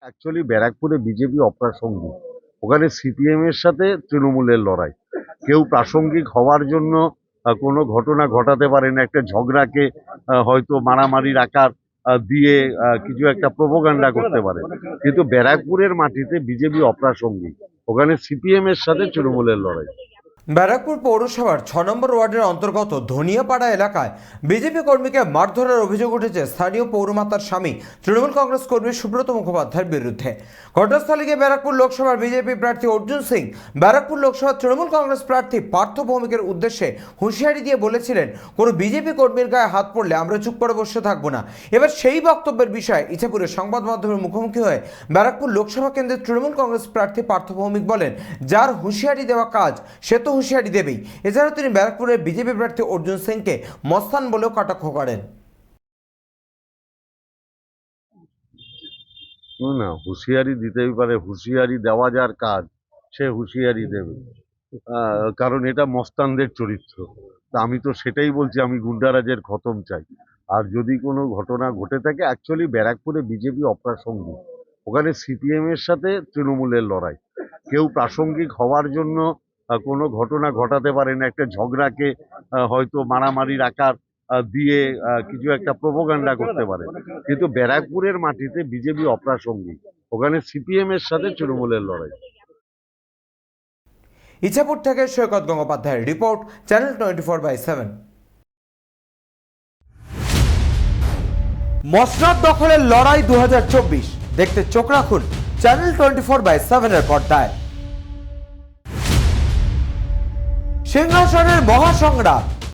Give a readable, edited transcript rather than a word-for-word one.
Actually ব্যারাকপুরে BJP অপ্রাসঙ্গিক। ওখানে সিপিএম এর সাথে তৃণমূলের লড়াই। কেউ প্রাসঙ্গিক হওয়ার জন্য কোনো ঘটনা ঘটাতে পারে না। একটা ঝগড়াকে হয়তো মারামারির আকার দিয়ে কিছু একটা প্রোপাগান্ডা করতে পারে, কিন্তু ব্যারাকপুরের মাটিতে বিজেপি অপ্রাসঙ্গিক। ওখানে সিপিএম এর সাথে তৃণমূলের লড়াই। ব্যারাকপুর পৌরসভার 6 নম্বর ওয়ার্ডের অন্তর্গত ধনিয়াপাড়া এলাকায় বিজেপি কর্মীকে মারধরের অভিযোগ উঠেছে স্থানীয় পৌরমাতার স্বামী তৃণমূল কংগ্রেস কর্মী সুব্রত মুখোপাধ্যায়ের বিরুদ্ধে। ঘটনাস্থলে গিয়ে ব্যারাকপুর লোকসভার বিজেপি প্রার্থী অর্জুন সিং ব্যারাকপুর লোকসভার তৃণমূল কংগ্রেস প্রার্থী পার্থ ভৌমিকের উদ্দেশ্যে হুঁশিয়ারি দিয়ে বলেছিলেন, কোনো বিজেপি কর্মীর গায়ে হাত পড়লে আমরা চুপ করে বসে থাকবো না। এবার সেই বক্তব্যের বিষয়ে ইছাপুরের সংবাদ মাধ্যমের মুখোমুখি হয়ে ব্যারাকপুর লোকসভা কেন্দ্রের তৃণমূল কংগ্রেস প্রার্থী পার্থ ভৌমিক বলেন, যার হুঁশিয়ারি দেওয়া কাজ সে তো হুঁশিয়ারি দেবেই। এছাড়াও তিনি ব্যারাকপুরের বিজেপি প্রার্থী অর্জুন সিংকে মস্তান বলেও কটাক্ষ করেন। না, হুঁশিয়ারি দিতেই পারে। হুঁশিয়ারি দেওয়া যার কাজ সে হুঁশিয়ারি দেবে, কারণ এটা মস্তানদের চরিত্র। তা আমি তো সেটাই বলছি, আমি গুন্ডারাজের খতম চাই। আর যদি কোনো ঘটনা ঘটে থাকে, অ্যাকচুয়ালি ব্যারাকপুরে বিজেপি অপ্রাসঙ্গিক। ওখানে সিপিএম এর সাথে তৃণমূলের লড়াই। কেউ প্রাসঙ্গিক হওয়ার জন্য কোনো ঘটনা ঘটাতে পারে না। একটা ঝগড়াকে হয়তো মারামারির আকার দিয়ে কিছু একটা প্রোপাগান্ডা করতে পারে, কিন্তু ব্যারাকপুরের মাটিতে বিজেপি অপ্রাসঙ্গিক। ওখানে সিপিএম এর সাথে তৃণমূলের লড়াই। ইছাপুর থেকে সৈকত গঙ্গোপাধ্যায়ের রিপোর্ট, চ্যানেল 24/7। মসনদ দখলের লড়াই 2024 দেখতে চোখ রাখুন চ্যানেল 24/7 এর পর্দায়। সিংহাসনের মহাসংগ্রাম